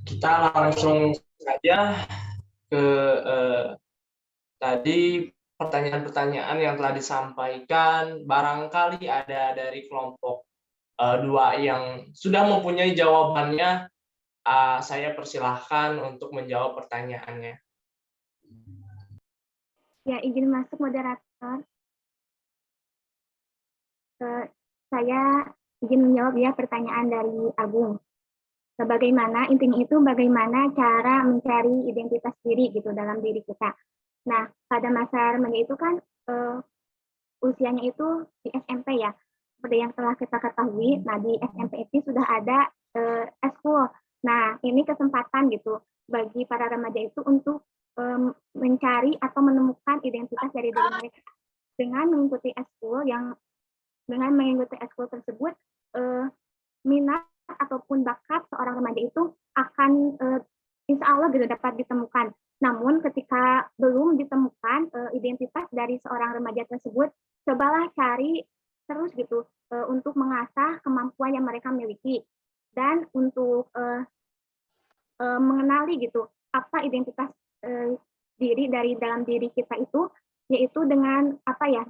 Kita langsung saja ke tadi pertanyaan-pertanyaan yang telah disampaikan. Barangkali ada dari kelompok 2 yang sudah mempunyai jawabannya. Saya persilahkan untuk menjawab pertanyaannya. Ya, izin masuk moderator. Saya izin menjawab ya pertanyaan dari Agung. Bagaimana intinya itu bagaimana cara mencari identitas diri gitu dalam diri kita. Nah, pada masa remaja itu kan usianya itu di SMP ya. Seperti yang telah kita ketahui, nah di SMP itu sudah ada eskul. Nah, ini kesempatan gitu bagi para remaja itu untuk mencari atau menemukan identitas dari diri mereka dengan mengikuti eskul tersebut, minat ataupun bakat seorang remaja itu akan insya Allah gitu dapat ditemukan. Namun ketika belum ditemukan identitas dari seorang remaja tersebut, cobalah cari terus gitu untuk mengasah kemampuan yang mereka miliki dan untuk mengenali gitu apa identitas diri dari dalam diri kita itu, yaitu dengan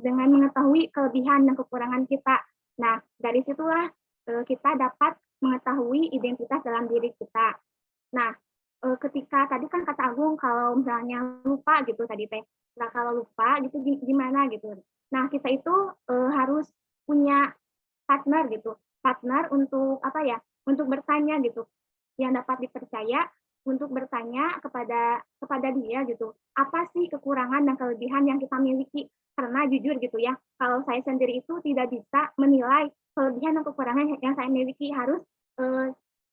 dengan mengetahui kelebihan dan kekurangan kita. Nah, dari situlah kita dapat mengetahui identitas dalam diri kita. Nah, ketika tadi kan kata Agung kalau misalnya lupa gitu tadi teh. Nah, kalau lupa gitu gimana gitu. Nah, kita itu harus punya partner gitu. Partner untuk untuk bertanya gitu. Yang dapat dipercaya untuk bertanya kepada dia gitu. Apa sih kekurangan dan kelebihan yang kita miliki? Karena jujur gitu ya, kalau saya sendiri itu tidak bisa menilai kelebihan dan kekurangan yang saya miliki, harus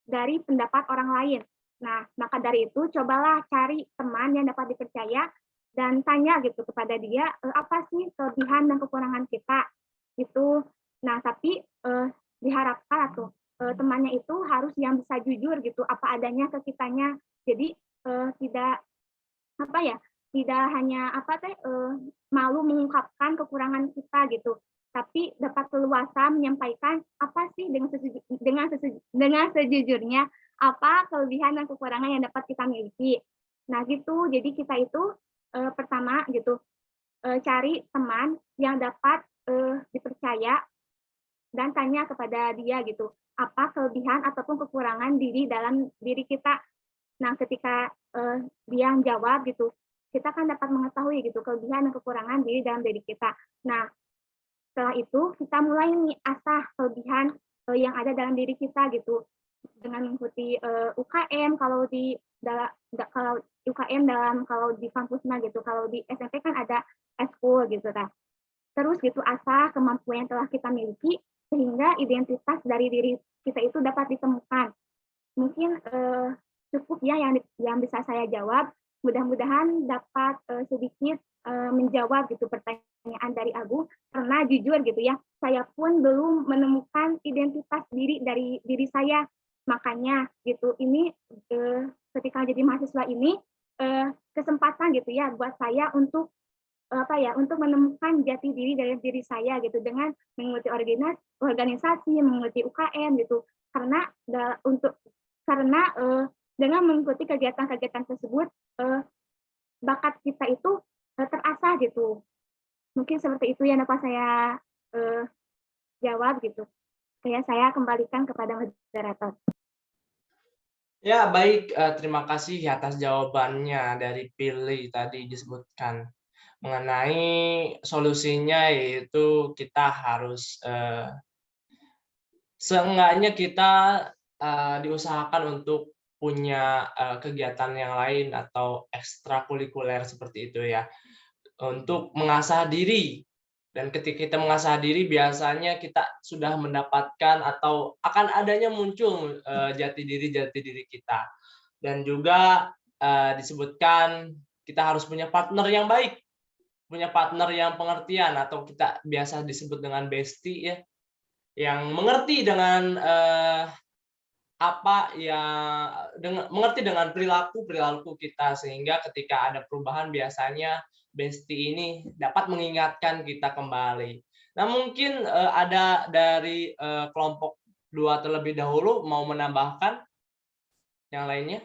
dari pendapat orang lain. Nah, maka dari itu cobalah cari teman yang dapat dipercaya dan tanya gitu kepada dia, apa sih kelebihan dan kekurangan kita itu. Nah, tapi diharapkan tuh temannya itu harus yang bisa jujur gitu apa adanya ke kitanya. Jadi tidak tidak hanya malu mengungkapkan kekurangan kita gitu, tapi dapat leluasa menyampaikan apa sih dengan sejujurnya apa kelebihan dan kekurangan yang dapat kita miliki. Nah gitu, jadi kita itu pertama gitu cari teman yang dapat dipercaya dan tanya kepada dia gitu apa kelebihan ataupun kekurangan diri dalam diri kita. Nah, ketika dia jawab gitu, kita kan dapat mengetahui gitu kelebihan dan kekurangan diri dalam diri kita. Nah, setelah itu kita mulai nih asah kelebihan yang ada dalam diri kita gitu dengan mengikuti UKM kalau UKM kalau di kampusnya gitu, kalau di SMP kan ada eskul gitu kan. Terus gitu asah kemampuan yang telah kita miliki sehingga identitas dari diri kita itu dapat ditemukan. Mungkin cukup ya yang bisa saya jawab. Mudah-mudahan dapat sedikit menjawab gitu pertanyaan dari Agung, karena jujur gitu ya, saya pun belum menemukan identitas diri dari diri saya. Makanya gitu, ini ketika jadi mahasiswa ini kesempatan gitu ya buat saya untuk untuk menemukan jati diri dari diri saya gitu dengan mengikuti organisasi, mengikuti UKM gitu. Karena dengan mengikuti kegiatan-kegiatan tersebut bakat kita itu terasah gitu. Mungkin seperti itu yang dapat saya jawab gitu. Saya kembalikan kepada moderator. Ya, baik. Terima kasih atas jawabannya dari Pilih tadi disebutkan. Mengenai solusinya yaitu kita harus seenggaknya kita diusahakan untuk punya kegiatan yang lain atau ekstrakurikuler seperti itu ya, untuk mengasah diri. Dan ketika kita mengasah diri biasanya kita sudah mendapatkan atau akan adanya muncul jati diri kita. Dan juga disebutkan kita harus punya partner yang baik, punya partner yang pengertian atau kita biasa disebut dengan bestie ya, yang mengerti dengan mengerti dengan perilaku kita, sehingga ketika ada perubahan biasanya bestie ini dapat mengingatkan kita kembali. Nah, mungkin ada dari kelompok 2 terlebih dahulu mau menambahkan? yang lainnya?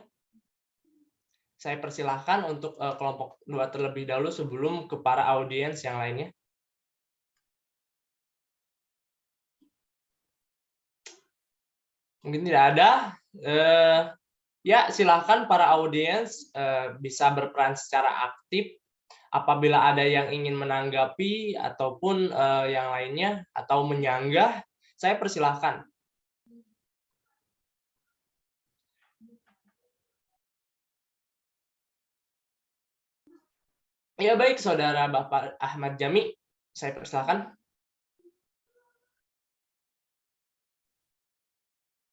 Saya persilahkan untuk kelompok 2 terlebih dahulu sebelum ke para audiens yang lainnya. Mungkin tidak ada. Ya, silahkan para audiens bisa berperan secara aktif apabila ada yang ingin menanggapi ataupun yang lainnya atau menyanggah, saya persilahkan. Ya baik, Saudara Bapak Ahmad Jami, saya persilahkan.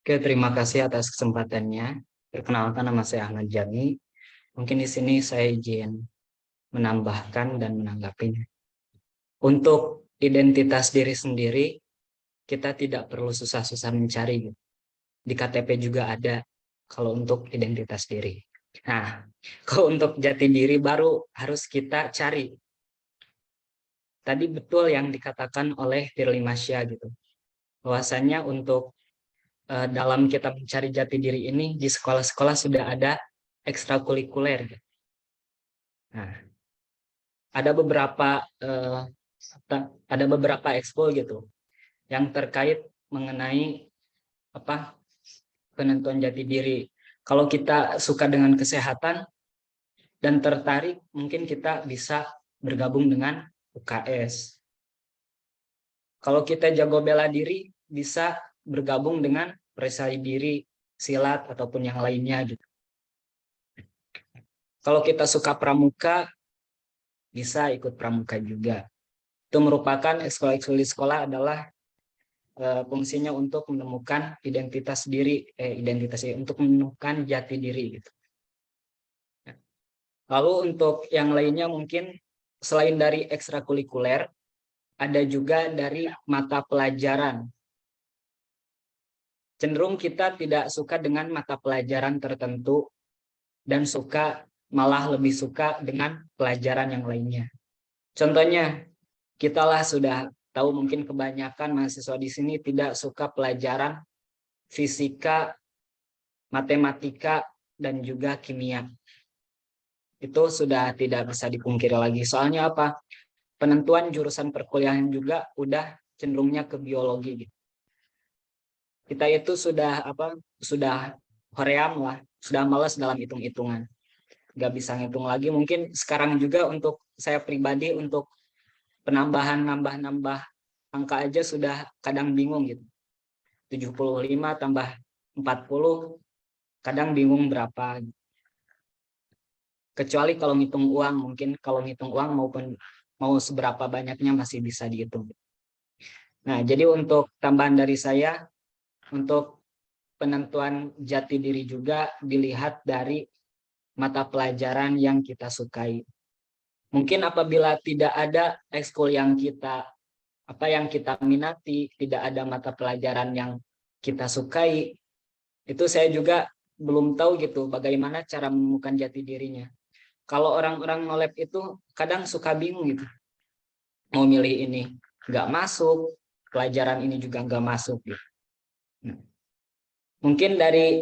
Oke, terima kasih atas kesempatannya. Perkenalkan, nama saya Ahmad Jami. Mungkin di sini saya izin menambahkan dan menanggapinya. Untuk identitas diri sendiri, kita tidak perlu susah-susah mencari. Di KTP juga ada kalau untuk identitas diri. Nah, kalau untuk jati diri baru harus kita cari. Tadi betul yang dikatakan oleh Firly Masya gitu. Bahwasanya untuk dalam kita mencari jati diri ini di sekolah-sekolah sudah ada ekstrakurikuler. Nah, ada beberapa ekskul gitu yang terkait mengenai apa penentuan jati diri. Kalau kita suka dengan kesehatan dan tertarik, mungkin kita bisa bergabung dengan UKS. Kalau kita jago bela diri, bisa bergabung dengan perisai diri, silat, ataupun yang lainnya gitu. Kalau kita suka pramuka, bisa ikut pramuka juga. Itu merupakan ekskul-ekskul di sekolah adalah fungsinya untuk menemukan identitas diri, untuk menemukan jati diri gitu. Lalu untuk yang lainnya mungkin selain dari ekstrakurikuler, ada juga dari mata pelajaran. Cenderung kita tidak suka dengan mata pelajaran tertentu dan malah lebih suka dengan pelajaran yang lainnya. Contohnya, kitalah sudah tahu mungkin kebanyakan mahasiswa di sini tidak suka pelajaran fisika, matematika, dan juga kimia. Itu sudah tidak bisa dipungkiri lagi. Soalnya apa? Penentuan jurusan perkuliahan juga udah cenderungnya ke biologi gitu. Kita itu sudah hoream lah, sudah malas dalam hitung-hitungan, nggak bisa ngitung lagi. Mungkin sekarang juga untuk saya pribadi untuk penambahan nambah angka aja sudah kadang bingung gitu. 75 tambah 40 kadang bingung berapa. Kecuali kalau ngitung uang, mungkin kalau ngitung uang maupun mau seberapa banyaknya masih bisa dihitung. Nah, jadi untuk tambahan dari saya, untuk penentuan jati diri juga dilihat dari mata pelajaran yang kita sukai. Mungkin apabila tidak ada ekskul yang kita minati, tidak ada mata pelajaran yang kita sukai, itu saya juga belum tahu gitu bagaimana cara menemukan jati dirinya. Kalau orang-orang nolep itu kadang suka bingung gitu. Mau milih ini nggak masuk, pelajaran ini juga nggak masuk gitu. Mungkin dari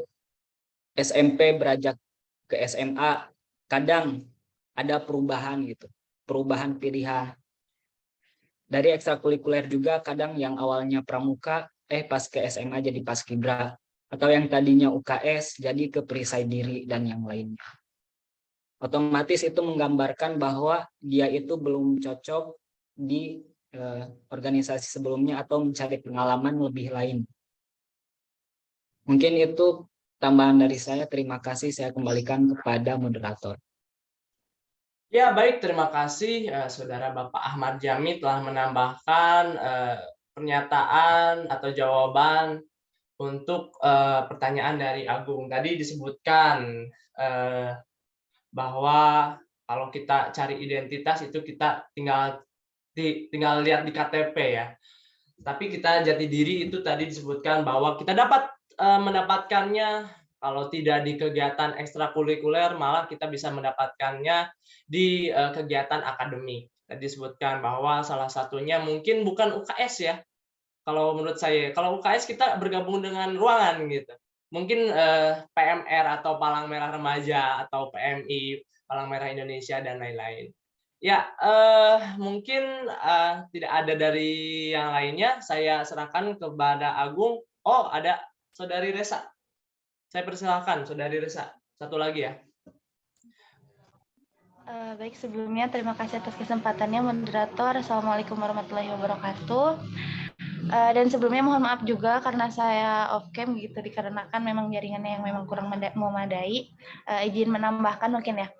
SMP beranjak ke SMA kadang ada perubahan gitu, perubahan pilihan. Dari ekstrakurikuler juga kadang yang awalnya pramuka pas ke SMA jadi paskibra, atau yang tadinya UKS jadi ke perisai diri dan yang lainnya. Otomatis itu menggambarkan bahwa dia itu belum cocok di organisasi sebelumnya atau mencari pengalaman lebih lain. Mungkin itu tambahan dari saya. Terima kasih. Saya kembalikan kepada moderator. Ya, baik. Terima kasih Saudara Bapak Ahmad Jami telah menambahkan pernyataan atau jawaban untuk pertanyaan dari Agung. Tadi disebutkan bahwa kalau kita cari identitas itu kita tinggal lihat di KTP ya. Tapi kita jati diri itu tadi disebutkan bahwa kita dapat mendapatkannya kalau tidak di kegiatan ekstrakurikuler, malah kita bisa mendapatkannya di kegiatan akademik. Tadi disebutkan bahwa salah satunya mungkin bukan UKS ya. Kalau menurut saya, kalau UKS kita bergabung dengan ruangan gitu. mungkin PMR atau Palang Merah Remaja atau PMI, Palang Merah Indonesia dan lain-lain. Ya, mungkin tidak ada dari yang lainnya. Saya serahkan kepada Agung. Oh, ada Saudari Resa. Saya persilahkan Saudari Resa. Satu lagi ya. Baik, sebelumnya terima kasih atas kesempatannya moderator. Assalamualaikum warahmatullahi wabarakatuh. Dan sebelumnya mohon maaf juga karena saya off cam gitu dikarenakan memang jaringannya yang memang kurang memadai. Izin menambahkan mungkin ya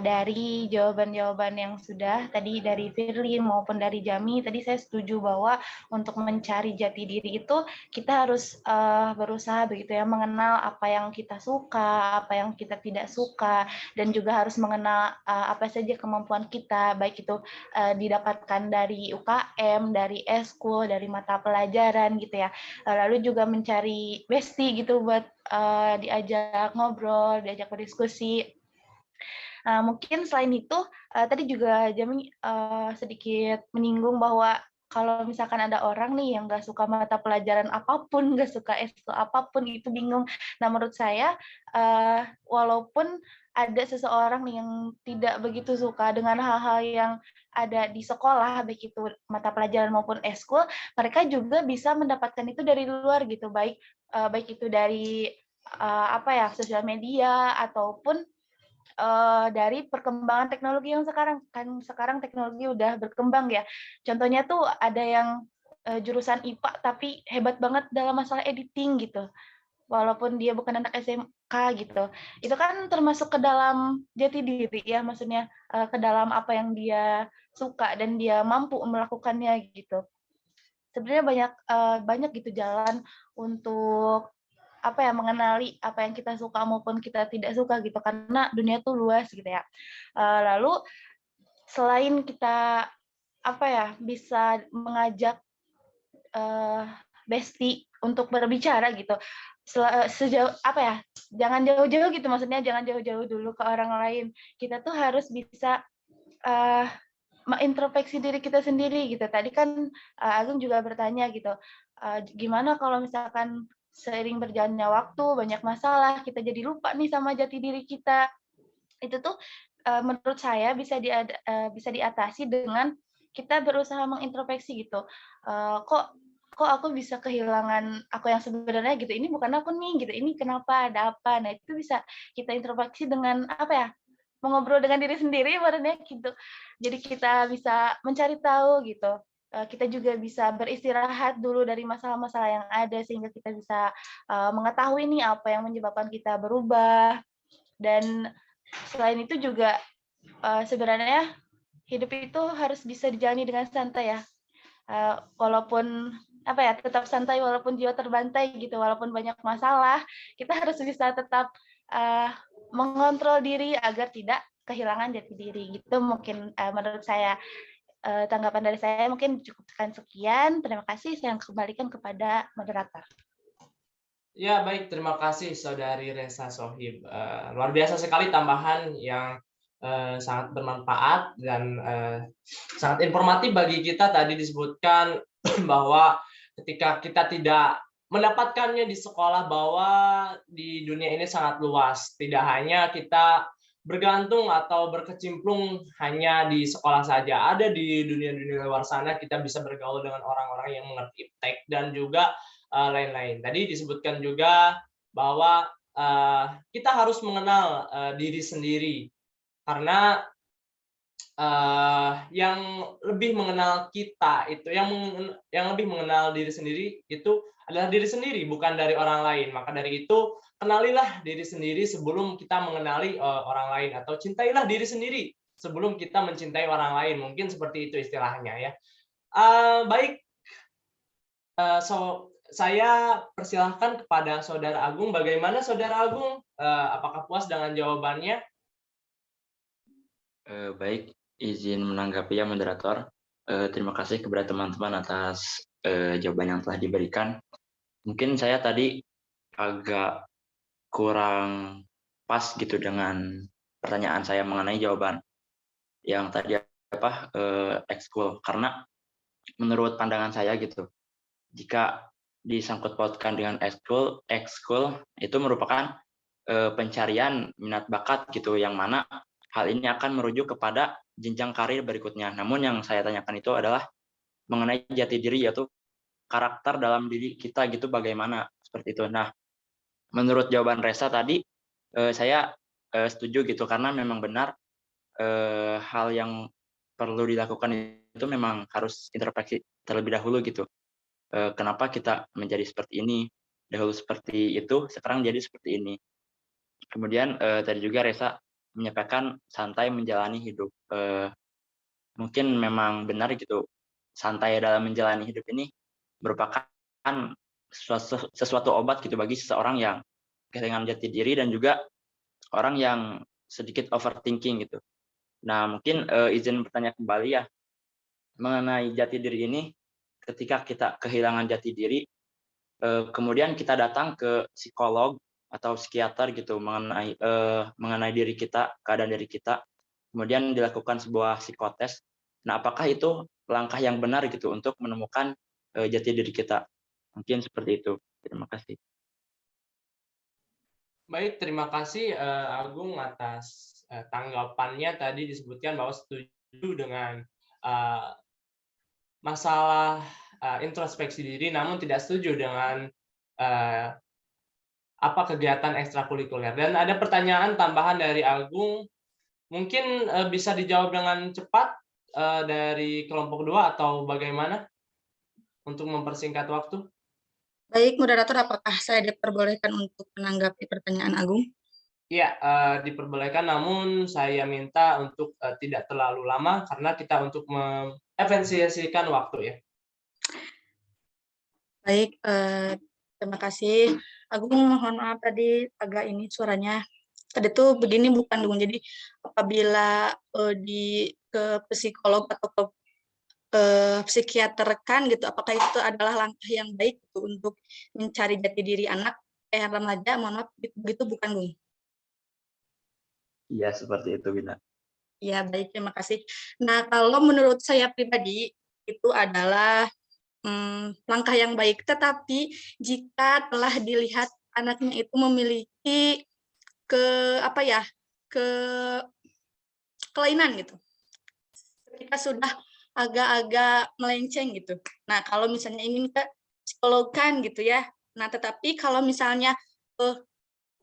dari jawaban-jawaban yang sudah tadi dari Firly maupun dari Jami, tadi saya setuju bahwa untuk mencari jati diri itu kita harus berusaha begitu ya, mengenal apa yang kita suka, apa yang kita tidak suka, dan juga harus mengenal apa saja kemampuan kita, baik itu didapatkan dari UKM, dari eskul, dari mata pelajaran gitu ya. Lalu juga mencari bestie gitu buat diajak ngobrol, diajak berdiskusi. Mungkin selain itu, tadi juga Jami sedikit menyinggung bahwa kalau misalkan ada orang nih yang nggak suka mata pelajaran apapun, nggak suka eskul apapun, itu bingung. Nah, menurut saya, walaupun ada seseorang yang tidak begitu suka dengan hal-hal yang ada di sekolah, baik itu mata pelajaran maupun eskul, mereka juga bisa mendapatkan itu dari luar gitu, baik itu dari sosial media ataupun dari perkembangan teknologi yang sekarang teknologi udah berkembang ya. Contohnya tuh ada yang jurusan IPA tapi hebat banget dalam masalah editing gitu. Walaupun dia bukan anak SMK gitu. Itu kan termasuk ke dalam jati diri ya, maksudnya ke dalam apa yang dia suka dan dia mampu melakukannya gitu. Sebenarnya banyak gitu jalan untuk mengenali apa yang kita suka maupun kita tidak suka gitu, karena dunia tuh luas gitu ya. Lalu selain kita bisa mengajak bestie untuk berbicara gitu, sejauh jangan jauh-jauh gitu, maksudnya jangan jauh-jauh dulu ke orang lain. Kita tuh harus bisa mengintrospeksi diri kita sendiri gitu. Tadi kan Agung juga bertanya gitu, gimana kalau misalkan seiring berjalannya waktu, banyak masalah, kita jadi lupa nih sama jati diri kita. Itu tuh menurut saya bisa diatasi dengan kita berusaha mengintrospeksi gitu. Kok aku bisa kehilangan aku yang sebenarnya gitu. Ini bukan aku nih gitu. Ini kenapa, ada apa? Nah, itu bisa kita introspeksi dengan mengobrol dengan diri sendiri ibaratnya gitu. Jadi kita bisa mencari tahu gitu. Kita juga bisa beristirahat dulu dari masalah-masalah yang ada sehingga kita bisa mengetahui nih apa yang menyebabkan kita berubah. Dan selain itu juga sebenarnya hidup itu harus bisa dijalani dengan santai ya. Walaupun tetap santai walaupun jiwa terbantai gitu, walaupun banyak masalah, kita harus bisa tetap mengontrol diri agar tidak kehilangan jati diri gitu. Mungkin menurut saya tanggapan dari saya mungkin cukupkan sekian. Terima kasih. Saya kembalikan kepada moderator. Ya, baik. Terima kasih Saudari Resa Sohib. Luar biasa sekali tambahan yang sangat bermanfaat dan sangat informatif bagi kita. Tadi disebutkan bahwa ketika kita tidak mendapatkannya di sekolah, bahwa di dunia ini sangat luas. Tidak hanya kita bergantung atau berkecimplung hanya di sekolah saja. Ada di dunia-dunia luar sana kita bisa bergaul dengan orang-orang yang mengerti tech dan juga lain-lain. Tadi disebutkan juga bahwa kita harus mengenal diri sendiri, karena yang lebih mengenal kita itu, yang lebih mengenal diri sendiri itu adalah diri sendiri, bukan dari orang lain. Maka dari itu, kenalilah diri sendiri sebelum kita mengenali orang lain, atau cintailah diri sendiri sebelum kita mencintai orang lain. Mungkin seperti itu istilahnya ya. Baik, saya persilahkan kepada Saudara Agung. Bagaimana Saudara Agung? Apakah puas dengan jawabannya? Baik, izin menanggapi ya moderator. Terima kasih kepada teman-teman atas jawaban yang telah diberikan. Mungkin saya tadi agak kurang pas gitu dengan pertanyaan saya mengenai jawaban yang tadi ekskul, karena menurut pandangan saya gitu, jika disangkut pautkan dengan ekskul itu merupakan pencarian minat bakat gitu, yang mana hal ini akan merujuk kepada jenjang karir berikutnya. Namun yang saya tanyakan itu adalah mengenai jati diri, yaitu karakter dalam diri kita gitu bagaimana, seperti itu. Nah, menurut jawaban Resa tadi, saya setuju gitu, karena memang benar hal yang perlu dilakukan itu memang harus introspeksi terlebih dahulu gitu. Kenapa kita menjadi seperti ini, dahulu seperti itu, sekarang jadi seperti ini. Kemudian tadi juga Resa menyampaikan santai menjalani hidup. Mungkin memang benar gitu, santai dalam menjalani hidup ini merupakan sesuatu obat gitu bagi seseorang yang kehilangan jati diri dan juga orang yang sedikit overthinking gitu. Nah, mungkin izin bertanya kembali ya, mengenai jati diri ini, ketika kita kehilangan jati diri, kemudian kita datang ke psikolog atau psikiater gitu mengenai diri kita, keadaan diri kita, kemudian dilakukan sebuah psikotes. Nah, apakah itu langkah yang benar gitu untuk menemukan jati diri kita? Mungkin seperti itu. Terima kasih. Baik, terima kasih Agung atas tanggapannya. Tadi disebutkan bahwa setuju dengan masalah introspeksi diri, namun tidak setuju dengan apa kegiatan ekstrakurikuler. Dan ada pertanyaan tambahan dari Agung, mungkin bisa dijawab dengan cepat dari kelompok 2 atau bagaimana untuk mempersingkat waktu? Baik, moderator, apakah saya diperbolehkan untuk menanggapi pertanyaan Agung? Iya, diperbolehkan, namun saya minta untuk tidak terlalu lama karena kita untuk mengefisiensikan waktu ya. Baik, terima kasih. Agung, mohon maaf tadi agak ini suaranya. Tadi tuh begini bukan Agung, jadi apabila ke psikolog atau ke psikiater kan gitu, apakah itu adalah langkah yang baik gitu untuk mencari jati diri anak remaja? Mohon maaf, begitu bukan Gung? Iya, seperti itu, Bina. Ya, baik, terima kasih. Nah, kalau menurut saya pribadi, itu adalah langkah yang baik. Tetapi jika telah dilihat anaknya itu memiliki ke kelainan gitu. Ketika sudah agak-agak melenceng gitu. Nah, kalau misalnya ingin ke psikolog kan gitu ya. Nah, tetapi kalau misalnya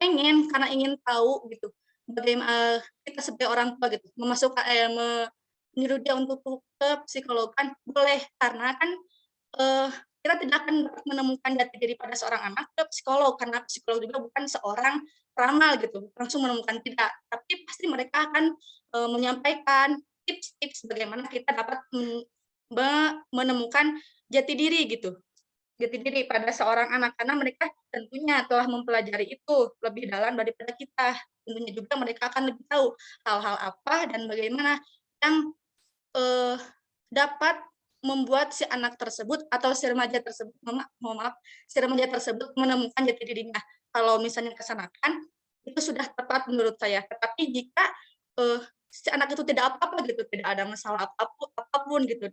pengen karena ingin tahu gitu bagaimana kita sebagai orang tua gitu menyuruh dia untuk ke psikolog kan boleh, karena kan kita tidak akan menemukan jati diri pada seorang anak ke psikolog, karena psikolog juga bukan seorang ramal gitu langsung menemukan, tidak, tapi pasti mereka akan menyampaikan tips-tips bagaimana kita dapat menemukan jati diri gitu, jati diri pada seorang anak, karena mereka tentunya telah mempelajari itu lebih dalam daripada kita. Tentunya juga mereka akan lebih tahu hal-hal apa dan bagaimana yang dapat membuat si anak tersebut atau si remaja tersebut, si remaja tersebut menemukan jati dirinya. Kalau misalnya kesanakan, itu sudah tepat menurut saya. Tetapi jika si anak itu tidak apa-apa gitu, tidak ada masalah apapun gitu,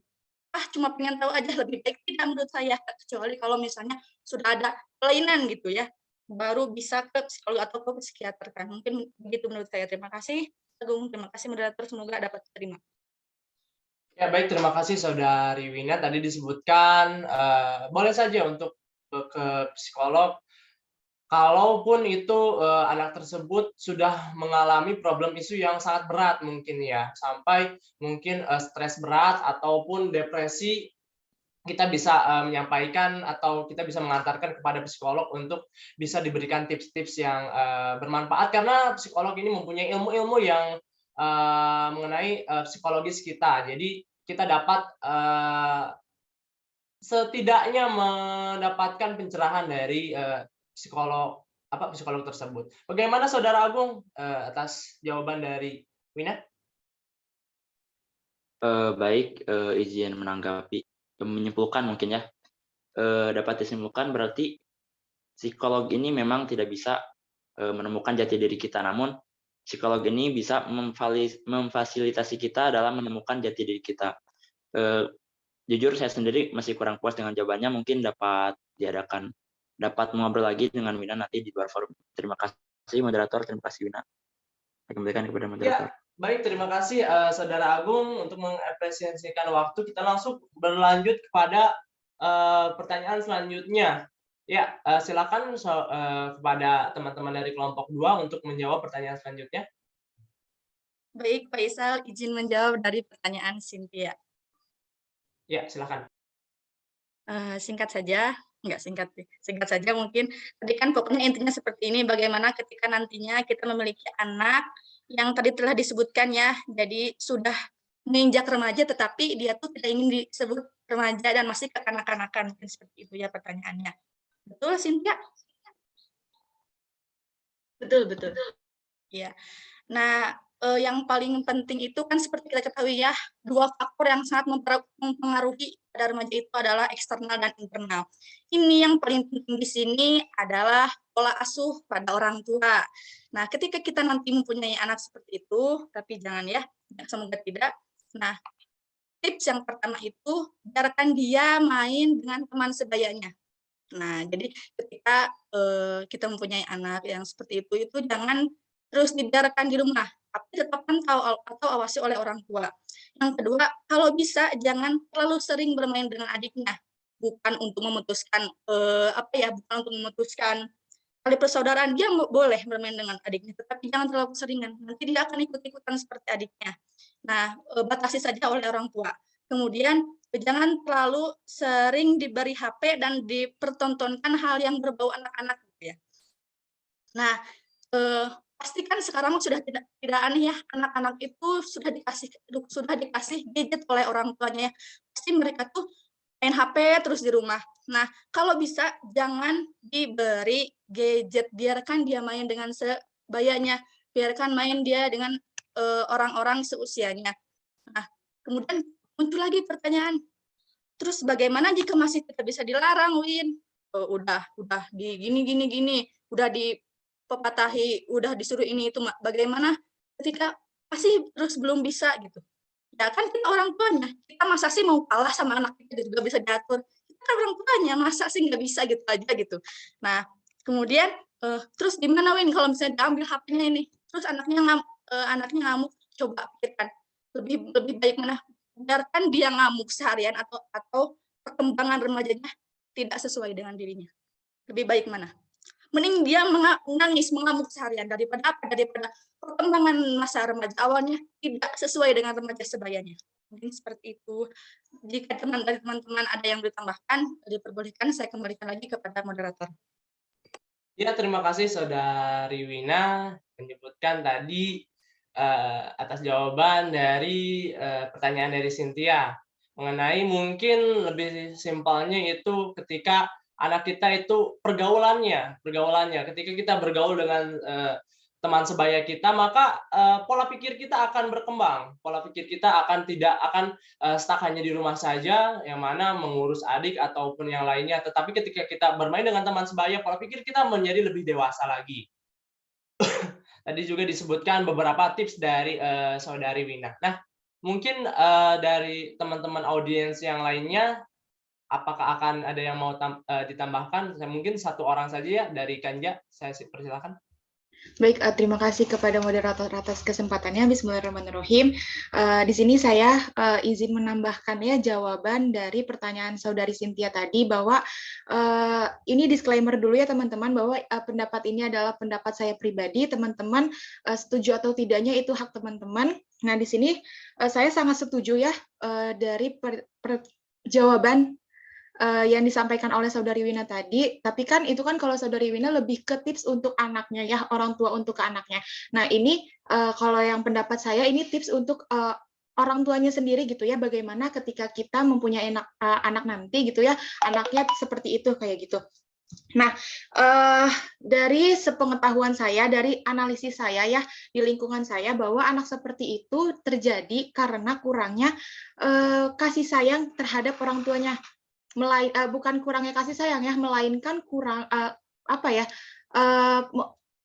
cuma pengen tahu aja, lebih baik tidak menurut saya, kecuali kalau misalnya sudah ada kelainan gitu ya, baru bisa ke psikolog atau ke psikiater kan. Mungkin begitu menurut saya. Terima kasih Agung, terima kasih moderator, semoga dapat diterima. Ya, baik, terima kasih Saudari Wina. Tadi disebutkan boleh saja untuk ke psikolog kalaupun itu anak tersebut sudah mengalami problem isu yang sangat berat mungkin ya, sampai mungkin stres berat ataupun depresi. Kita bisa menyampaikan atau kita bisa mengantarkan kepada psikolog untuk bisa diberikan tips-tips yang bermanfaat, karena psikolog ini mempunyai ilmu-ilmu yang mengenai psikologis kita. Jadi kita dapat setidaknya mendapatkan pencerahan dari psikolog tersebut. Bagaimana Saudara Agung atas jawaban dari Wina? Baik, izin menanggapi, menyimpulkan mungkin ya. Dapat disimpulkan berarti psikolog ini memang tidak bisa menemukan jati diri kita, namun psikolog ini bisa memfasilitasi kita dalam menemukan jati diri kita. Jujur saya sendiri masih kurang puas dengan jawabannya, mungkin dapat diadakan. Dapat mengobrol lagi dengan Wina nanti di luar forum. Terima kasih moderator, terima kasih Wina. Saya kembalikan kepada moderator. Baik, terima kasih Saudara Agung untuk mengapresiasikan waktu. Kita langsung berlanjut kepada pertanyaan selanjutnya. Ya, silakan kepada teman-teman dari kelompok 2 untuk menjawab pertanyaan selanjutnya. Baik, Pak Isal, izin menjawab dari pertanyaan Cynthia. Ya, silakan. Singkat saja, nggak singkat sih, singkat saja mungkin. Tadi kan pokoknya intinya seperti ini, bagaimana ketika nantinya kita memiliki anak yang tadi telah disebutkan ya, jadi sudah menginjak remaja tetapi dia tuh tidak ingin disebut remaja dan masih kekanak-kanakan, mungkin seperti itu ya pertanyaannya. Betul, Cynthia? Betul, betul. Ya. Nah, yang paling penting itu kan seperti kita ketahui ya, 2 faktor yang sangat mempengaruhi pada remaja itu adalah eksternal dan internal. Ini yang paling penting di sini adalah pola asuh pada orang tua. Nah, ketika kita nanti mempunyai anak seperti itu, tapi jangan ya, semoga tidak. Nah, tips yang pertama itu, biarkan dia main dengan teman sebayanya. Nah, jadi ketika kita mempunyai anak yang seperti itu jangan terus dibiarkan di rumah, tapi tetap pantau atau awasi oleh orang tua. Yang kedua, kalau bisa jangan terlalu sering bermain dengan adiknya, bukan untuk memutuskan bukan untuk memutuskan tali persaudaraan, dia boleh bermain dengan adiknya, tetapi jangan terlalu keseringan, nanti dia akan ikut-ikutan seperti adiknya. Nah, batasi saja oleh orang tua. Kemudian jangan terlalu sering diberi HP dan dipertontonkan hal yang berbau anak-anak gitu ya. Nah, pastikan sekarang sudah tidak aneh ya, anak-anak itu sudah dikasih gadget oleh orang tuanya ya. Pasti mereka tuh main HP terus di rumah. Nah, kalau bisa jangan diberi gadget, biarkan dia main dengan sebayanya, biarkan main dia dengan orang-orang seusianya. Nah, kemudian muncul lagi pertanyaan, terus bagaimana jika masih tidak bisa dilarang, Win? Udah di gini, udah dipepatahi, udah disuruh ini itu, bagaimana ketika masih terus belum bisa gitu? Ya kan kita orang tuanya, kita masa sih mau kalah sama anak kita juga bisa diatur? Kita kan orang tuanya, masa sih nggak bisa gitu aja gitu. Nah, kemudian terus gimana, Win, kalau misalnya diambil HP-nya ini, terus anaknya ngamuk, coba pikirkan lebih baik mana? Biarkan dia ngamuk seharian atau perkembangan remajanya tidak sesuai dengan dirinya. Lebih baik mana? Mending dia menangis, mengamuk seharian daripada perkembangan masa remaja awalnya tidak sesuai dengan remaja sebayanya. Mungkin seperti itu. Jika teman-teman ada yang ditambahkan, diperbolehkan saya kembalikan lagi kepada moderator. Ya, terima kasih Saudari Wina menyebutkan tadi atas jawaban dari pertanyaan dari Cynthia mengenai mungkin lebih simpelnya itu ketika anak kita itu pergaulannya ketika kita bergaul dengan teman sebaya kita, maka pola pikir kita akan berkembang, pola pikir kita tidak akan stuck hanya di rumah saja yang mana mengurus adik ataupun yang lainnya, tetapi ketika kita bermain dengan teman sebaya, pola pikir kita menjadi lebih dewasa lagi. Tadi juga disebutkan beberapa tips dari Saudari Wina. Nah, mungkin dari teman-teman audiens yang lainnya, apakah akan ada yang mau ditambahkan? Mungkin satu orang saja ya, dari Kanja, saya persilakan. Baik, terima kasih kepada moderator atas kesempatannya. Bismillahirrahmanirrahim. Di sini saya izin menambahkan ya jawaban dari pertanyaan Saudari Cynthia tadi, bahwa ini disclaimer dulu ya teman-teman, bahwa pendapat ini adalah pendapat saya pribadi. Teman-teman setuju atau tidaknya itu hak teman-teman. Nah, di sini saya sangat setuju ya dari jawaban yang disampaikan oleh Saudari Wina tadi, tapi kan itu kan kalau Saudari Wina lebih ke tips untuk anaknya ya, orang tua untuk ke anaknya. Nah, ini kalau yang pendapat saya ini tips untuk orang tuanya sendiri gitu ya, bagaimana ketika kita mempunyai anak nanti gitu ya, anaknya seperti itu kayak gitu. Nah, dari sepengetahuan saya, dari analisis saya ya di lingkungan saya, bahwa anak seperti itu terjadi karena kurangnya kasih sayang terhadap orang tuanya. Bukan kurangnya kasih sayang ya, melainkan kurang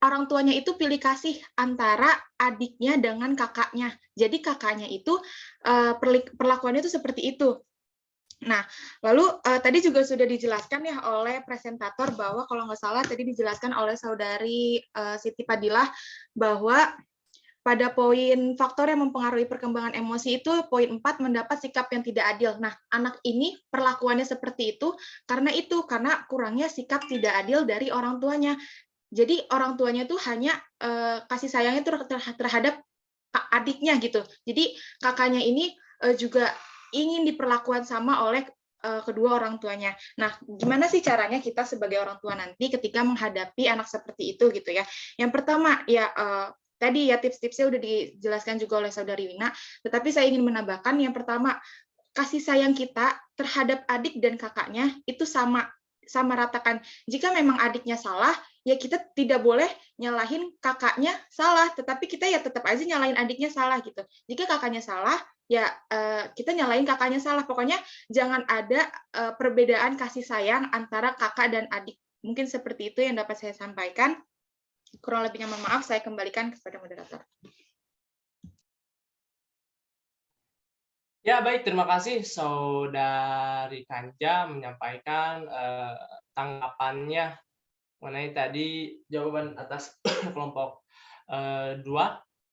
orang tuanya itu pilih kasih antara adiknya dengan kakaknya. Jadi kakaknya itu perlakuannya itu seperti itu. Nah, lalu tadi juga sudah dijelaskan ya oleh presentator bahwa kalau nggak salah tadi dijelaskan oleh saudari Siti Padilah bahwa pada poin faktor yang mempengaruhi perkembangan emosi itu poin 4 mendapat sikap yang tidak adil. Nah, anak ini perlakuannya seperti itu karena kurangnya sikap tidak adil dari orang tuanya. Jadi orang tuanya tuh hanya kasih sayangnya itu terhadap adiknya gitu. Jadi kakaknya ini juga ingin diperlakukan sama oleh kedua orang tuanya. Nah, gimana sih caranya kita sebagai orang tua nanti ketika menghadapi anak seperti itu gitu ya? Yang pertama ya tadi ya tips-tipsnya udah dijelaskan juga oleh Saudari Wina, tetapi saya ingin menambahkan yang pertama, kasih sayang kita terhadap adik dan kakaknya itu sama ratakan. Jika memang adiknya salah, ya kita tidak boleh nyalahin kakaknya salah, tetapi kita ya tetap aja nyalahin adiknya salah gitu. Jika kakaknya salah, ya kita nyalahin kakaknya salah. Pokoknya jangan ada perbedaan kasih sayang antara kakak dan adik. Mungkin seperti itu yang dapat saya sampaikan. Kurang lebihnya mohon maaf, saya kembalikan kepada moderator. Ya, baik. Terima kasih Saudari Kanja menyampaikan tanggapannya mengenai tadi jawaban atas kelompok 2.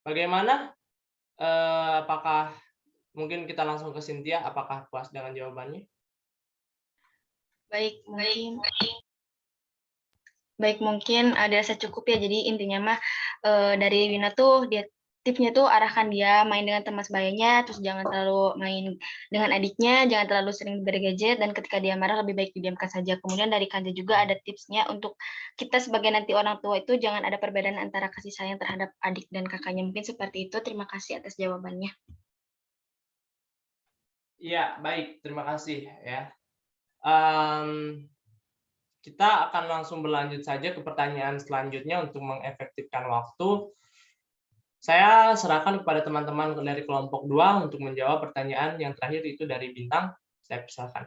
Bagaimana? Apakah mungkin kita langsung ke Cynthia? Apakah puas dengan jawabannya? Baik, mungkin ada secukupnya. Jadi intinya mah dari Wina tuh dia tipsnya tuh arahkan dia main dengan teman sebayanya, terus jangan terlalu main dengan adiknya, jangan terlalu sering bergadget, dan ketika dia marah lebih baik didiamkan saja. Kemudian dari Kanja juga ada tipsnya untuk kita sebagai nanti orang tua itu jangan ada perbedaan antara kasih sayang terhadap adik dan kakaknya. Mungkin seperti itu. Terima kasih atas jawabannya. Iya, baik. Terima kasih ya. Kita akan langsung berlanjut saja ke pertanyaan selanjutnya untuk mengefektifkan waktu. Saya serahkan kepada teman-teman dari kelompok 2 untuk menjawab pertanyaan yang terakhir itu dari Bintang. Saya persilakan.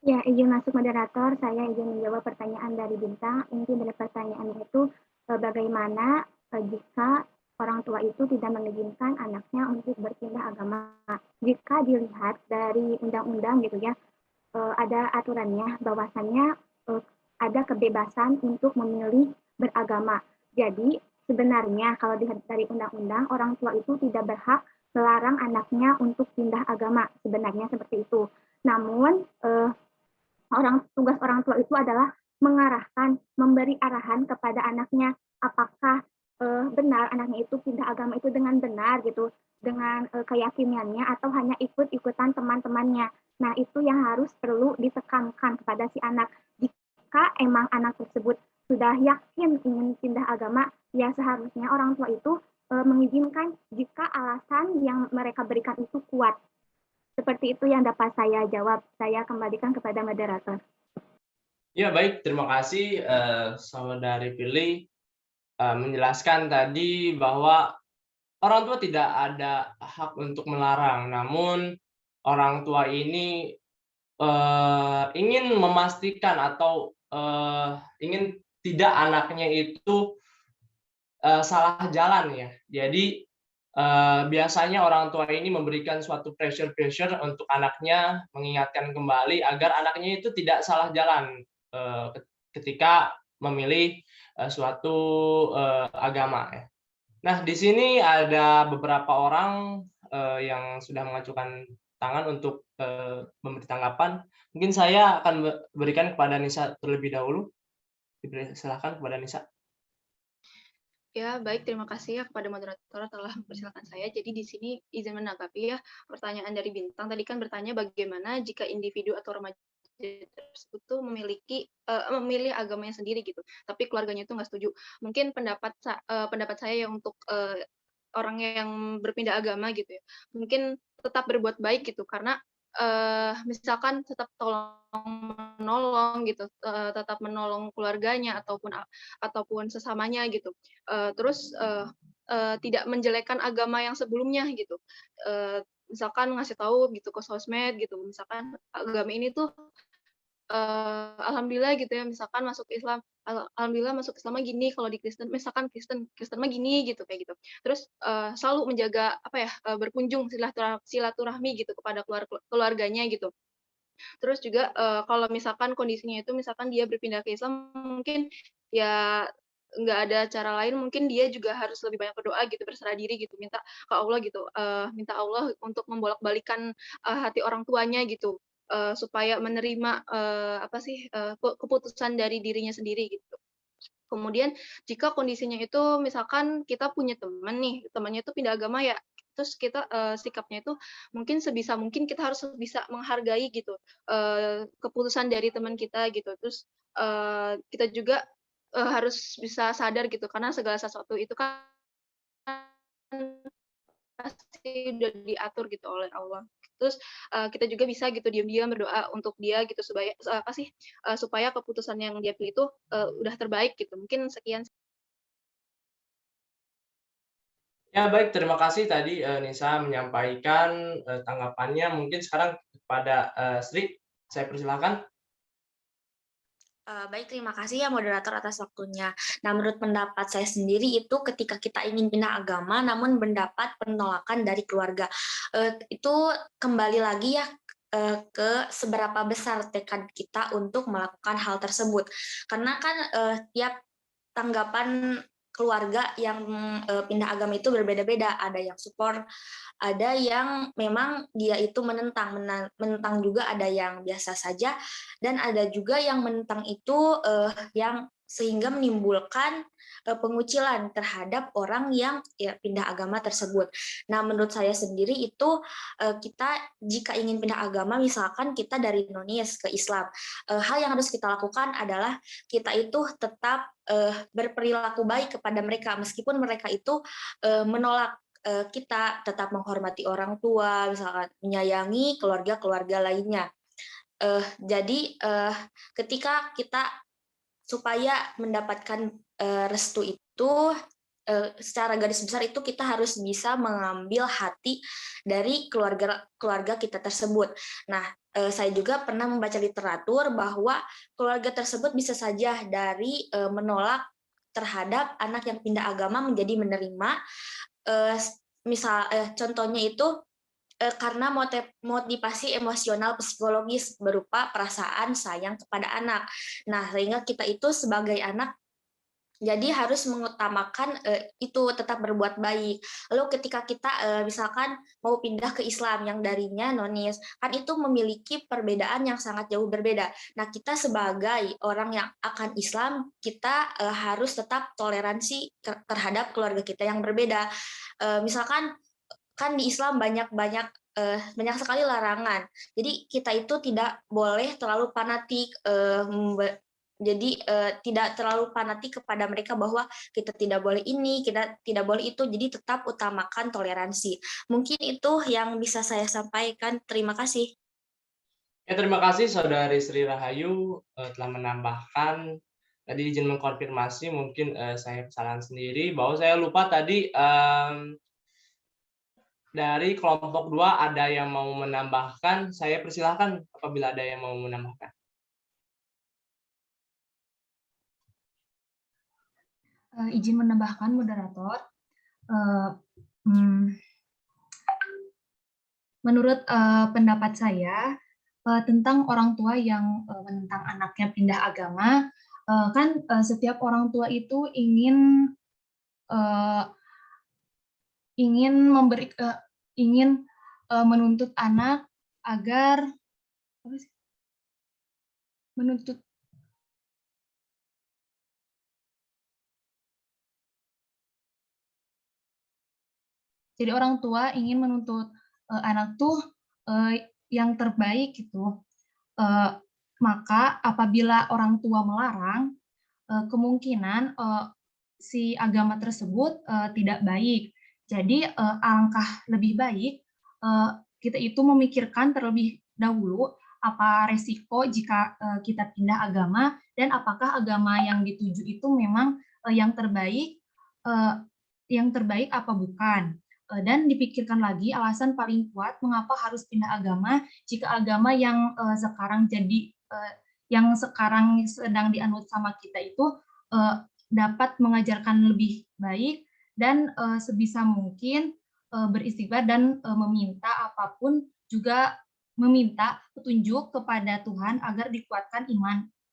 Ya, izin masuk moderator, saya izin menjawab pertanyaan dari Bintang. Inti dari pertanyaannya itu bagaimana jika orang tua itu tidak mengizinkan anaknya untuk berpindah agama. Jika dilihat dari undang-undang gitu ya, ada aturannya bahwasannya ada kebebasan untuk memilih beragama. Jadi sebenarnya kalau dilihat dari undang-undang, orang tua itu tidak berhak melarang anaknya untuk pindah agama. Sebenarnya seperti itu. Namun tugas orang tua itu adalah mengarahkan, memberi arahan kepada anaknya apakah benar anaknya itu pindah agama itu dengan benar gitu, dengan keyakinannya atau hanya ikut-ikutan teman-temannya. Nah, itu yang harus perlu ditekankan kepada si anak. Jika emang anak tersebut sudah yakin ingin pindah agama, ya seharusnya orang tua itu mengizinkan jika alasan yang mereka berikan itu kuat. Seperti itu yang dapat saya jawab. Saya kembalikan kepada moderator. Ya, baik. Terima kasih Saudari Pilih menjelaskan tadi bahwa orang tua tidak ada hak untuk melarang, namun orang tua ini ingin memastikan atau ingin tidak anaknya itu salah jalan ya. Jadi biasanya orang tua ini memberikan suatu pressure untuk anaknya, mengingatkan kembali agar anaknya itu tidak salah jalan ketika memilih suatu agama ya. Nah, di sini ada beberapa orang yang sudah mengajukan tangan untuk memberi tanggapan. Mungkin saya akan berikan kepada Nisa terlebih dahulu. Silakan kepada Nisa. Ya, baik. Terima kasih ya kepada moderator telah mempersilakan saya. Jadi di sini izin menanggapi ya pertanyaan dari Bintang. Tadi kan bertanya bagaimana jika individu atau remaja tersebut tuh memilih agamanya sendiri gitu, tapi keluarganya itu nggak setuju. Mungkin pendapat saya ya untuk orang yang berpindah agama gitu ya, mungkin tetap berbuat baik gitu, karena misalkan tetap menolong gitu, tetap menolong keluarganya ataupun sesamanya gitu. Terus tidak menjelekkan agama yang sebelumnya gitu. Misalkan ngasih tahu gitu ke sosmed gitu, misalkan agama ini tuh alhamdulillah gitu ya, misalkan masuk Islam, alhamdulillah masuk Islamnya gini, kalau di Kristen misalkan Kristen mah gini gitu, kayak gitu. Terus selalu menjaga apa ya, berkunjung silaturahmi gitu kepada keluarganya gitu. Terus juga kalau misalkan kondisinya itu misalkan dia berpindah ke Islam, mungkin ya nggak ada cara lain, mungkin dia juga harus lebih banyak berdoa gitu, berserah diri gitu, minta ke Allah gitu, minta Allah untuk membolak-balikan hati orang tuanya gitu, supaya menerima apa sih, keputusan dari dirinya sendiri gitu. Kemudian jika kondisinya itu misalkan kita punya teman nih, temannya itu pindah agama ya, terus kita sikapnya itu mungkin sebisa mungkin kita harus bisa menghargai gitu keputusan dari teman kita gitu. Terus kita juga harus bisa sadar gitu, karena segala sesuatu itu kan pasti udah diatur gitu oleh Allah. Terus kita juga bisa gitu diam-diam berdoa untuk dia gitu, supaya apa sih, supaya keputusan yang dia pilih itu udah terbaik gitu. Mungkin sekian. Ya baik, terima kasih tadi Nisa menyampaikan tanggapannya. Mungkin sekarang kepada Sri, saya persilahkan. Baik, terima kasih ya moderator atas waktunya. Nah, menurut pendapat saya sendiri itu ketika kita ingin pindah agama namun mendapat penolakan dari keluarga, itu kembali lagi ya ke seberapa besar tekad kita untuk melakukan hal tersebut. Karena kan tiap tanggapan keluarga yang pindah agama itu berbeda-beda. Ada yang support, ada yang memang dia itu menentang juga, ada yang biasa saja, dan ada juga yang menentang itu yang sehingga menimbulkan pengucilan terhadap orang yang ya, pindah agama tersebut. Nah, menurut saya sendiri itu kita jika ingin pindah agama, misalkan kita dari nonis ke Islam, hal yang harus kita lakukan adalah kita itu tetap berperilaku baik kepada mereka, meskipun mereka itu menolak. Kita tetap menghormati orang tua, misalkan menyayangi keluarga-keluarga lainnya. Jadi ketika kita supaya mendapatkan restu itu secara garis besar itu kita harus bisa mengambil hati dari keluarga kita tersebut. Nah, saya juga pernah membaca literatur bahwa keluarga tersebut bisa saja dari menolak terhadap anak yang pindah agama menjadi menerima. Contohnya itu karena motivasi emosional psikologis berupa perasaan sayang kepada anak. Nah, sehingga kita itu sebagai anak jadi harus mengutamakan itu tetap berbuat baik. Lalu ketika kita misalkan mau pindah ke Islam yang darinya nonis, kan itu memiliki perbedaan yang sangat jauh berbeda. Nah, kita sebagai orang yang akan Islam, kita harus tetap toleransi terhadap keluarga kita yang berbeda. Misalkan kan di Islam banyak sekali larangan. Jadi kita itu tidak boleh terlalu fanatik. Jadi tidak terlalu fanatik kepada mereka bahwa kita tidak boleh ini, kita tidak boleh itu. Jadi tetap utamakan toleransi. Mungkin itu yang bisa saya sampaikan. Terima kasih. Ya, terima kasih Saudari Sri Rahayu telah menambahkan. Tadi izin mengkonfirmasi, mungkin saya kesalahan sendiri bahwa saya lupa tadi dari kelompok 2 ada yang mau menambahkan. Saya persilahkan apabila ada yang mau menambahkan. Izin menambahkan moderator. Menurut pendapat saya tentang orang tua yang menentang anaknya pindah agama, kan setiap orang tua itu ingin menuntut anak agar jadi orang tua ingin menuntut anak tuh yang terbaik gitu. Maka apabila orang tua melarang, kemungkinan si agama tersebut tidak baik. Jadi alangkah lebih baik kita itu memikirkan terlebih dahulu apa resiko jika kita pindah agama dan apakah agama yang dituju itu memang yang terbaik apa bukan. Dan dipikirkan lagi alasan paling kuat mengapa harus pindah agama jika agama yang sekarang jadi yang sekarang sedang dianut sama kita itu dapat mengajarkan lebih baik dan sebisa mungkin beristighfar dan meminta apapun, juga meminta petunjuk kepada Tuhan agar dikuatkan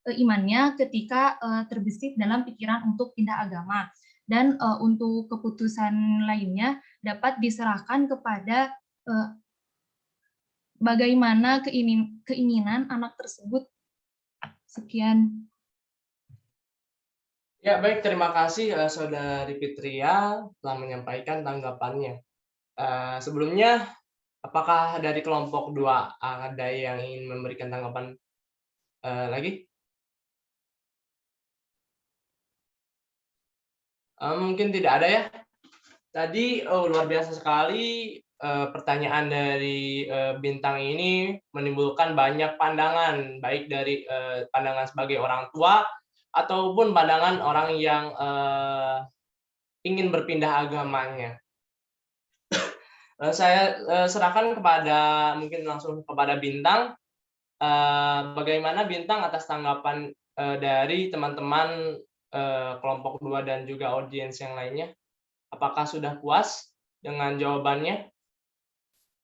imannya ketika terbesit dalam pikiran untuk pindah agama. Dan untuk keputusan lainnya dapat diserahkan kepada bagaimana keinginan anak tersebut. Sekian. Ya, baik. Terima kasih Saudari Fitria telah menyampaikan tanggapannya. Sebelumnya, apakah dari kelompok 2 ada yang ingin memberikan tanggapan lagi? Mungkin tidak ada ya. Tadi luar biasa sekali pertanyaan dari Bintang ini menimbulkan banyak pandangan, baik dari pandangan sebagai orang tua ataupun pandangan orang yang ingin berpindah agamanya. Saya serahkan mungkin langsung kepada Bintang. Bagaimana Bintang atas tanggapan dari teman-teman kelompok 2 dan juga audiens yang lainnya? Apakah sudah puas dengan jawabannya?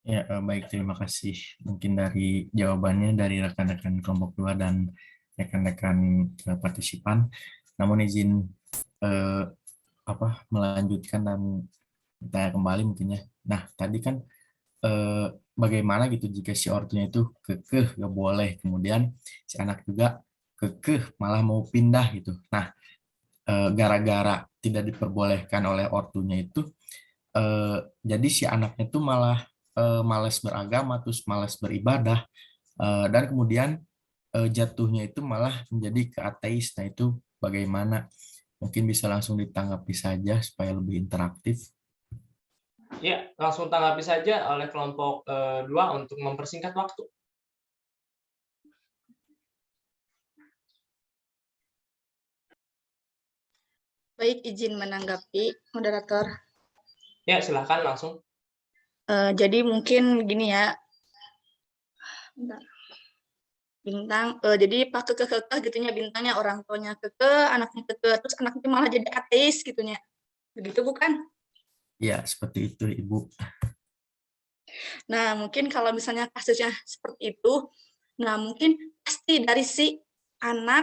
Ya, baik, terima kasih. Mungkin dari jawabannya dari rekan-rekan kelompok 2 dan rekan-rekan partisipan. Namun izin melanjutkan dan bertanya kembali mungkin ya. Nah, tadi kan bagaimana gitu jika si ortunya itu kekeh gak boleh, kemudian si anak juga kekeh malah mau pindah gitu. Nah, gara-gara tidak diperbolehkan oleh ortunya itu, jadi si anaknya tuh malah malas beragama, terus malas beribadah, dan kemudian jatuhnya itu malah menjadi ke ateis. Nah, itu bagaimana? Mungkin bisa langsung ditanggapi saja supaya lebih interaktif. Ya, langsung tanggapi saja oleh kelompok 2 untuk mempersingkat waktu. Baik, izin menanggapi, moderator. Ya, silahkan langsung. Jadi mungkin gini ya. Bentar. Bintang, jadi pas kekeh gitunya Bintangnya, orang tuanya kekeh, anaknya kekeh, terus anaknya malah jadi ateis gitunya. Begitu bukan? Ya, seperti itu, Ibu. Nah, mungkin kalau misalnya kasusnya seperti itu, nah mungkin pasti dari si anak,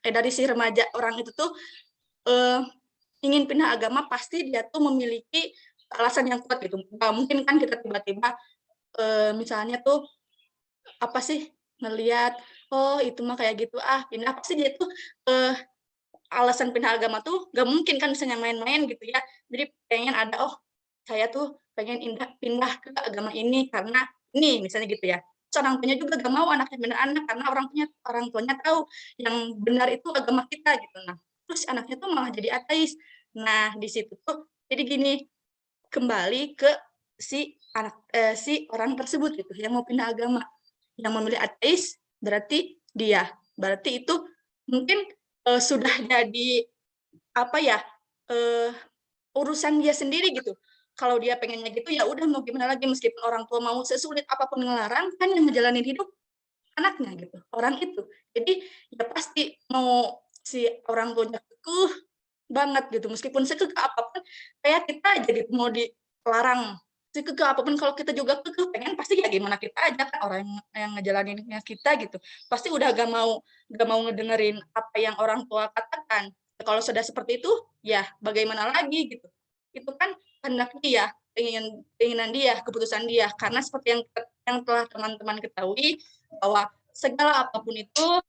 dari si remaja orang itu tuh ingin pindah agama, pasti dia tuh memiliki alasan yang kuat gitu. Nggak mungkin kan kita tiba-tiba misalnya tuh apa sih ngelihat, oh itu mah kayak gitu pindah, pasti dia tuh alasan pindah agama tuh nggak mungkin kan misalnya main-main gitu ya. Jadi pengen ada, oh saya tuh pengen pindah ke agama ini karena ini misalnya gitu ya. Terus orang tuanya juga gak mau anaknya pindah anak karena orang tuanya tahu yang benar itu agama kita gitu. Nah, terus anaknya tuh malah jadi ateis. Nah, di situ tuh jadi gini, kembali ke si orang tersebut gitu yang mau pindah agama. Yang memilih ateis berarti itu mungkin sudah jadi apa ya, urusan dia sendiri gitu. Kalau dia pengennya gitu ya udah, mau gimana lagi, meskipun orang tua mau sesulit apapun ngelarang, kan yang ngejalanin hidup anaknya gitu, orang itu. Jadi ya pasti mau si orang tuanya kekeh banget gitu, meskipun sekekeh apapun kayak kita aja gitu, mau dilarang sekekeh apapun, kalau kita juga kekeh pengen, pasti ya gimana kita aja kan, orang yang ngejalaninnya kita gitu. Pasti udah gak mau ngedengerin apa yang orang tua katakan. Kalau sudah seperti itu, ya bagaimana lagi gitu. Itu kan kehendak dia, keinginan dia, keputusan dia. Karena seperti yang telah teman-teman ketahui, bahwa segala apapun itu